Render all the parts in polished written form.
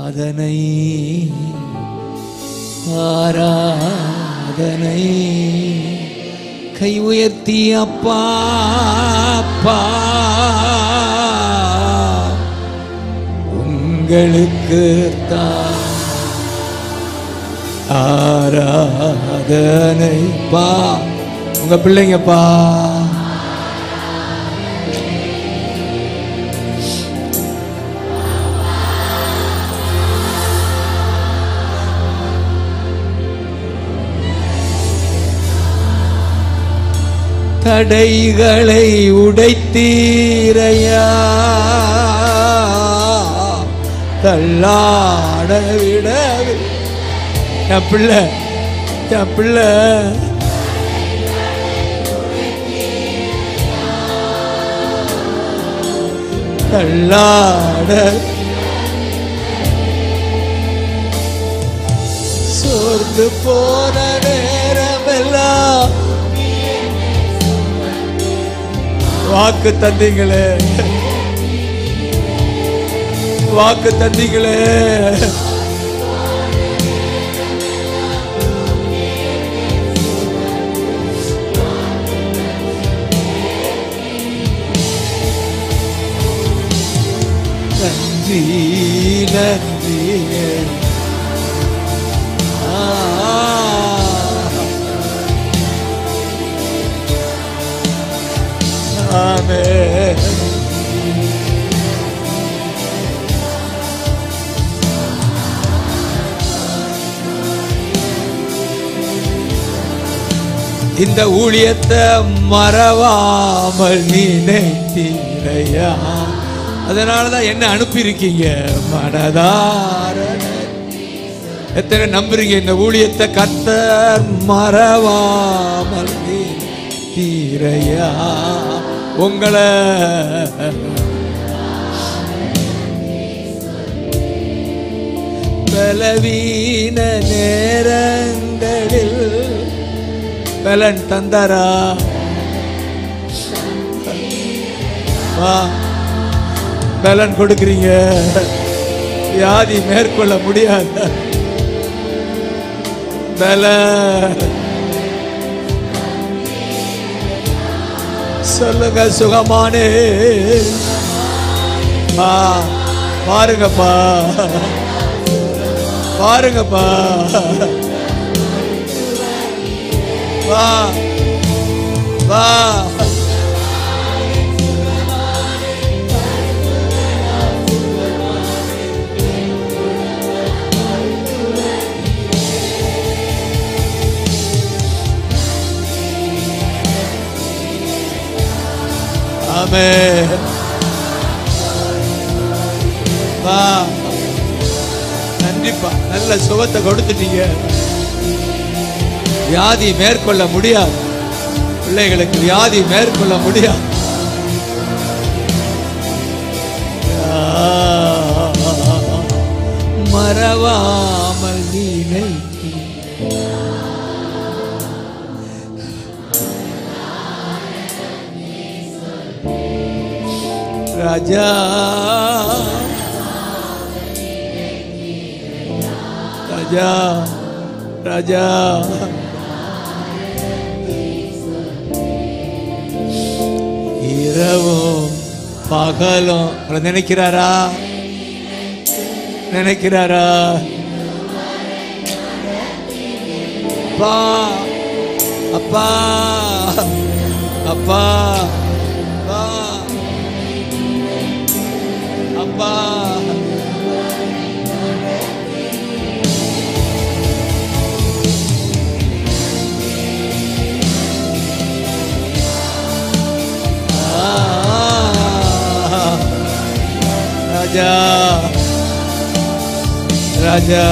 ஆராதனை கை உயர்த்தி அப்பா அப்பா உங்களுக்கு தான் ஆராதனை பா உங்க பிள்ளைங்கப்பா தடைகளை உடைத்தீரையா தள்ளாட விட என் பிள்ளை தள்ளாட சோர்ந்து போன நேரமெல்லாம் வாக்கு தந்தீங்களே நன்றி நன்றி ஆமென். இந்த ஊழியத்தை மறவாமல் நினைத்தீரையா அதனாலதான் என்ன அனுப்பியிருக்கீங்க மனதார எத்தனை நம்புறீங்க இந்த ஊழியத்தை கர்த்தர் மறவாமல் நினைத்தீரையா உங்களை பலவீன நேரங்களில் பலன் தந்தாரா பலன் கொடுக்கிறீங்க வியாதி மேற்கொள்ள முடியாத பலன் சொல்லுங்க சுகமானே பாருங்கப்பா வா வா ஆமென் வா கண்டிப்பா நல்ல சுகத்தை கொடுத்துட்டீங்க வியாதி மேற்கொள்ள முடியாது பிள்ளைகளுக்கு வியாதி மேற்கொள்ள முடியாது மறவாமல் நினைத்து ராஜா ராஜா ராஜா இரவும் பகலும் நினைக்கிறாரா அப்பா அப்பா அப்பா அப்பா ராஜா ராஜா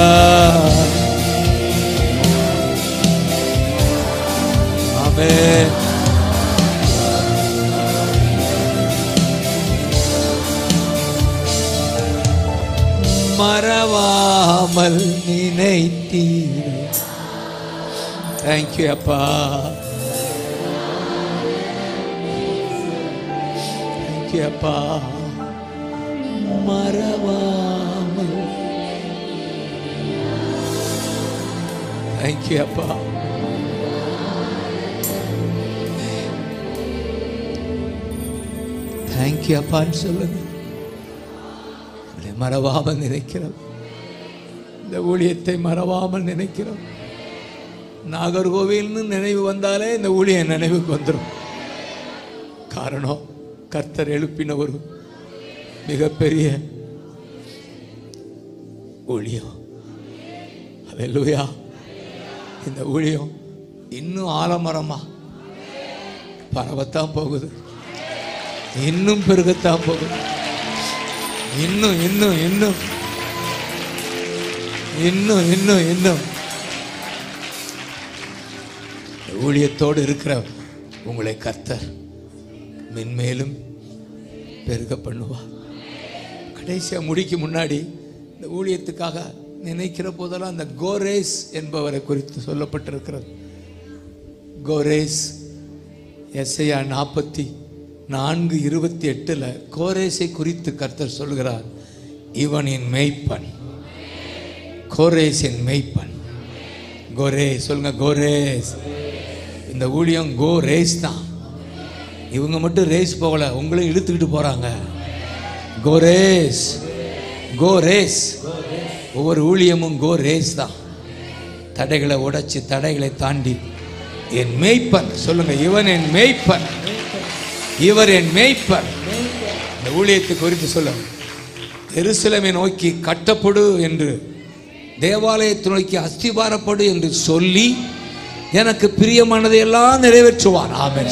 ஆமென் மறவாமல் நினைத்தீர் தேங்க்யூ அப்பா தேங்க்யூ அப்பா மறவாமல் தேங்க்யூ அப்பா. தேங்க்யூ அப்பான்னு சொல்லுங்க. மறவாமல் நினைக்கிறோம். இந்த ஊழியத்தை மறவாமல் நினைக்கிறோம். நாகர்கோவில்னு நினைவு வந்தாலே இந்த ஊழியம் நினைவுக்கு வந்துடும். காரணம், கர்த்தர் எழுப்பின ஒரு மிகப்பெரிய ஊழியம். அல்லேலூயா. இந்த ஊழியம் இன்னும் ஆலமரமா பரவத்தான் போகுது. இன்னும் பெருகத்தான் போகுது. இன்னும் இன்னும் இன்னும் இன்னும் இன்னும் இன்னும் ஊழியத்தோடு இருக்கிற உங்களை கர்த்தர் மென்மேலும் பெருக பண்ணுவார். கடைசியா முடிக்கு முன்னாடி இந்த ஊழியத்துக்காக நினைக்கிற போதெல்லாம் அந்த கோரேஸ் என்பவரை குறித்து சொல்லப்பட்டிருக்கிறது. கோரேஸ் எசையா 44:28 கோரேசை குறித்து கர்த்தர் சொல்கிறார், இவன் என் மேய்ப்பன். கோரேசின் மேய்ப்பன். கோரேஸ் சொல்லுங்க, கோரேஸ். இந்த ஊழியம் கோ ரேஸ் தான். இவங்க மட்டும் ரேஸ் போகல, உங்களையும் இழுத்துக்கிட்டு போறாங்க. கோரேஸ், கோ ரேஸ். ஒவ்வொரு ஊழியமும் கோ ரேஸ் தான். தடைகளை உடைச்சு, தடைகளை தாண்டி என் மேய்ப்பன் சொல்லுங்க, இவன் என் மேய்ப்பன், இவர் என் மேய்ப்பன். இந்த ஊழியத்தை குறித்து சொல்லுங்க. எருசலேமை நோக்கி கட்டப்படு என்று, தேவாலயத்தை நோக்கி அஸ்திபாரப்படு என்று சொல்லி எனக்கு பிரியமானதை எல்லாம் நிறைவேற்றுவார். ஆமென்.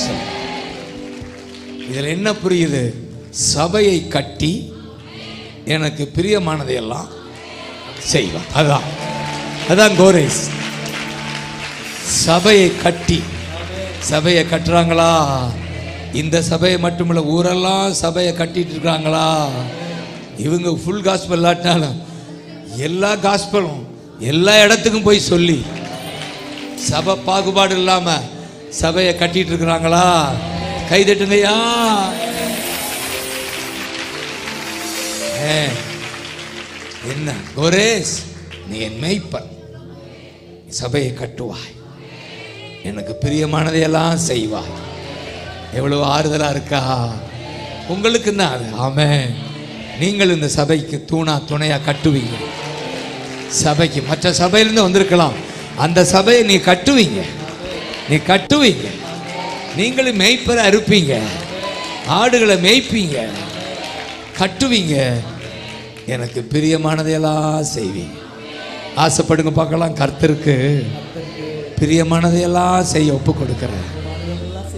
இதில் என்ன புரியுது? சபையை கட்டி எனக்கு பிரியமானதை எல்லாம் செய்வார். அதான் அதான் கோரேஸ். சபையை கட்டி, சபையை கட்டுறாங்களா? இந்த சபையை மட்டுமில்ல, ஊரெல்லாம் சபையை கட்டிட்டு இருக்காங்களா? இவங்க ஃபுல் காஸ்பல் இல்லாட்டாலும் எல்லா காஸ்பலும் எல்லா இடத்துக்கும் போய் சொல்லி சபை பாகுபாடு இல்லாம சபையை கட்டிட்டு இருக்கிறாங்களா? கைதட்டுங்கய்யா. என்ன கோரேஸ், நீ என் மேய்ப்பன், சபையை கட்டுவாய், எனக்கு பிரியமானதையெல்லாம் செய்வாய். எவ்வளவு ஆறுதலா இருக்கா உங்களுக்கு தான் அது. ஆமென். நீங்கள் இந்த சபைக்கு தூணா துணையா கட்டுவீங்க. சபைக்கு மற்ற சபையிலிருந்து வந்திருக்கலாம், அந்த சபையை நீ கட்டுவீங்க, நீ கட்டுவீங்க. நீங்களும் மேய்ப்பரை அறுப்பீங்க, ஆடுகளை மேய்ப்பீங்க, கட்டுவீங்க, எனக்கு பிரியமானதையெல்லாம் செய்வீங்க. ஆசைப்படுங்க பார்க்கலாம். கர்த்தருக்கு பிரியமானதையெல்லாம் செய்ய ஒப்பு கொடுக்கிறேன்.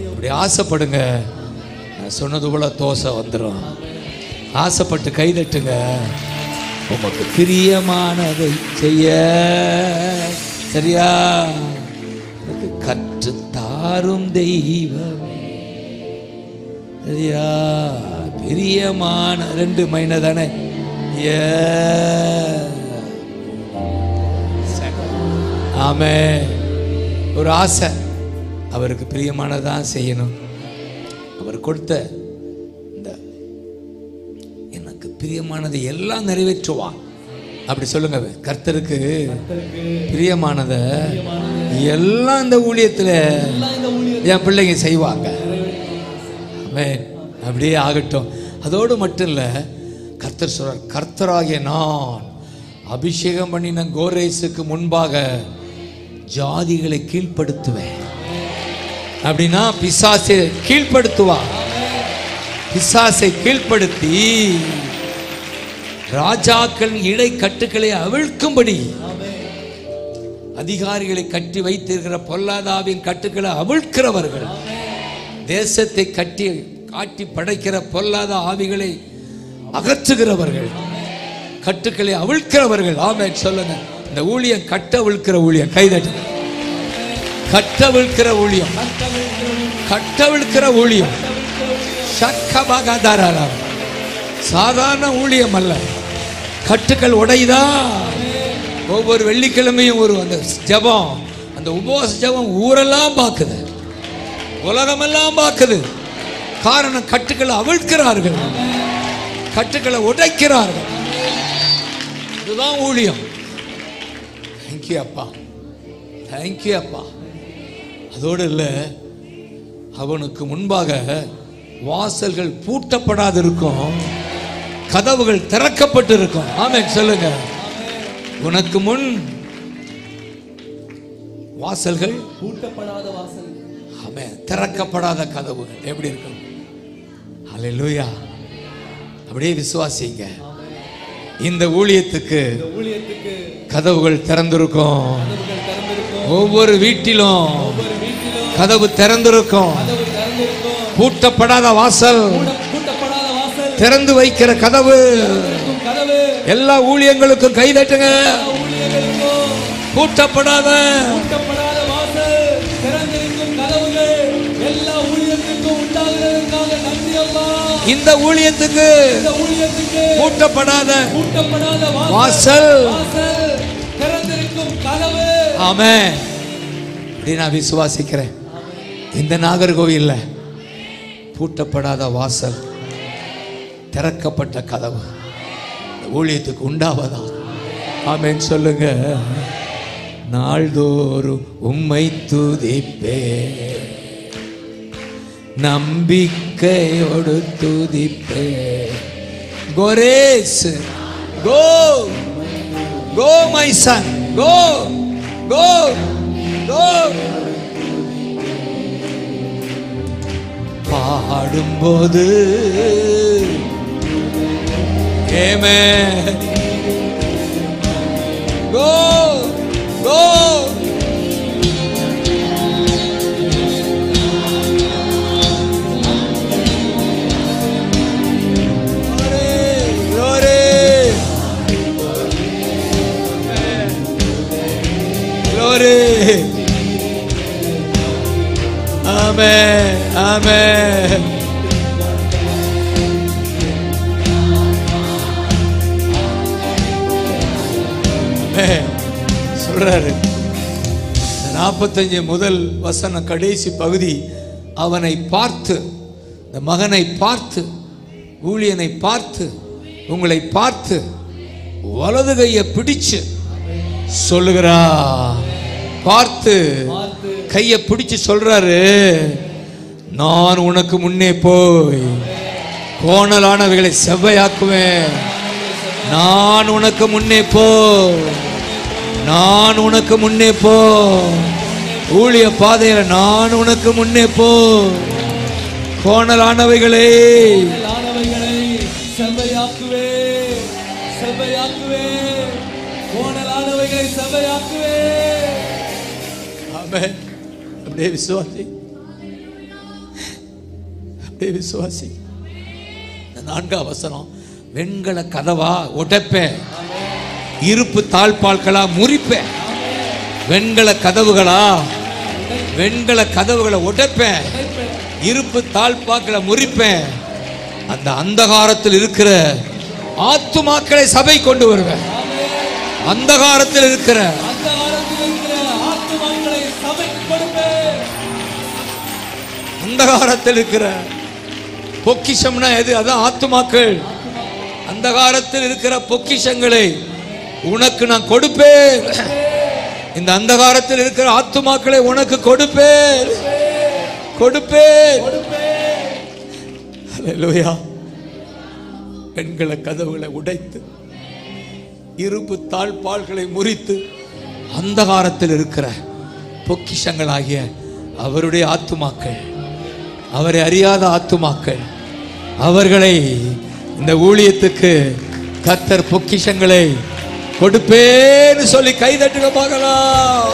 அப்படி ஆசைப்படுங்க. நான் சொன்னது போல தோசை வந்துடும். ஆசைப்பட்டு கைதட்டுங்க. உமக்கு பிரியமானதை செய்ய சரியா கற்றுத்தாரும் தெய்வமே. சரியா பிரியமான 2 மைன தானே. ஆமென். ஒரு ஆசை, அவருக்கு பிரியமானதான் செய்யணும். அவர் கொடுத்த இந்த எனக்கு பிரியமானதை எல்லாம் நிறைவேற்றுவான். அப்படி சொல்லுங்க. கர்த்தருக்கு பிரியமானத எல்லாம் இந்த ஊழியத்துல என் பிள்ளைங்க செய்வாங்க. ஆமென். அப்படியே ஆகட்டும். அதோடு மட்டும் இல்ல, கர்த்தர் சொல்றார், கர்த்தராகிய நான் அபிஷேகம் பண்ணின கோரேசுக்கு முன்பாக ஜாதிகளை கீழ்ப்படுத்துவேன். அப்படின்னா பிசாசை கீழ்ப்படுத்துவான். பிசாசை கீழ்ப்படுத்தி ராஜாக்கள் இடை கட்டுக்களை அவிழ்க்கும்படி, அதிகாரிகளை கட்டி வைத்திருக்கிற பொல்லாதாவின் கட்டுக்களை அவிழ்க்கிறவர்கள், தேசத்தை காட்டி படைக்கிற பொல்லாத ஆவிகளை அகற்றுகிறவர்கள், கட்டுக்களை அவிழ்க்கிறவர்கள். ஆமென் சொல்லுங்க. இந்த ஊழியம் கட்டவிழ்க்கிற ஊழியம். கைதட்டு. கட்டவிழ்க்கிற ஊழியம், கட்டவிழ்க்கிற ஊழியம். சாதாரண ஊழியம் அல்ல. கட்டுக்கள் உடையுதா? ஒவ்வொரு வெள்ளிக்கிழமையும் ஒரு அந்த ஜெபம், அந்த உபவாச ஜெபம் ஊரெல்லாம் பார்க்குது, உலகமெல்லாம் பார்க்குது. காரணம், கட்டுக்களை அவிழ்க்கிறார்கள், கட்டுக்களை உடைக்கிறார்கள். இதுதான் ஊழியம். தேங்க்யூ அப்பா. தேங்க்யூ அப்பா. அதோடு இல்லை, அவனுக்கு முன்பாக வாசல்கள் பூட்டப்படாது இருக்கும், கதவுகள் திறக்கப்பட்டு இருக்கும். ஆமென் சொல்லுங்க. உனக்கு முன் வாசல்கள் பூட்டப்படாத வாசல், ஆமென், திறக்கப்படாத கதவுகள் எப்படி இருக்கும்? ஹல்லேலூயா. அப்படியே விசுவாசிங்க. இந்த ஊழியத்துக்கு கதவுகள் திறந்திருக்கும். ஒவ்வொரு வீட்டிலும் கதவு திறந்திருக்கும். பூட்டப்படாத வாசல், திறந்து வைக்கிற கதவு. எல்லா ஊழியங்களுக்கும் கை தட்டுங்க. பூட்டப்படாத இந்த ஊழியத்துக்கு பூட்டப்படாத வாசல், ஆமென். நான் விசுவாசிக்கிறேன். இந்த நாகர்கோவில்ல பூட்டப்படாத வாசல், திறக்கப்பட்ட கதவு ஊழியத்துக்கு உண்டாவதா? ஆமென் சொல்லுங்க. நாள்தோறும் உம்மை துதிப்பே, நம்பிக்கையோடு துதிப்பே. கோரேஸ், கோ கோ மை சன், கோ கோ கோ. பாடும்போது ஆமென், கோ கோ. ஆமென் ஆமென். சொல்றாரு 45 முதல் வசனம் கடைசி பகுதி. அவனை பார்த்து, இந்த மகனை பார்த்து, ஊழியனை பார்த்து, உங்களை பார்த்து வலது கையை பிடிச்சு சொல்லுகிறா. பார்த்து கையை பிடிச்சு சொல்றாரு, நான் உனக்கு முன்னே போய் கோணலானவைகளை செவ்வையாக்குவேன். நான் உனக்கு முன்னே போ, நான் உனக்கு முன்னே போ. ஊழிய பாதையில நான் உனக்கு முன்னே போ. கோணலானவைகளை செவ்வையாக்குவே, செவ்வையாக்குவே, கோணலானவைகளை செவ்வையாக்குவே. ஆமென். அப்படியே விசுவாசி, அப்படியே விசுவாசி. 4ஆம் வசனம், வெண்கல கதவா உடைப்பேன், இருப்பு தாழ்பால்களா முறிப்பேன். வெண்கல கதவுகளா, வெண்கல கதவுகளை உடைப்பேன், இருப்பு தாழ்பாக்களை முறிப்பேன். அந்த அந்தகாரத்தில் இருக்கிற ஆத்துமாக்களை சபை கொண்டு வருவேன். அந்தகாரத்தில் இருக்கிற அந்தகாரத்தில் இருக்கிற பொக்கிஷம்னா எது? அதான் ஆத்துமாக்கள். அந்தகாரத்தில் இருக்கிற பொக்கிஷங்களை உனக்கு நான் கொடுப்பேன். இந்த அந்தகாரத்தில் இருக்கிற ஆத்துமாக்களை உனக்கு கொடுப்பேன், கொடுப்பேன். ஹல்லேலூயா. பெண்கள கதவுகளை உடைத்து, இரும்பு தாழ்பால்களை முறித்து, அந்தகாரத்தில் இருக்கிற பொக்கிஷங்களாகிய அவருடைய ஆத்துமாக்கள், அவரை அறியாத ஆத்துமாக்கள், அவர்களை இந்த ஊழியத்துக்கு கர்த்தர் பொக்கிஷங்களை கொடுப்பேன்னு சொல்லி கைதட்டுக பார்க்கலாம்.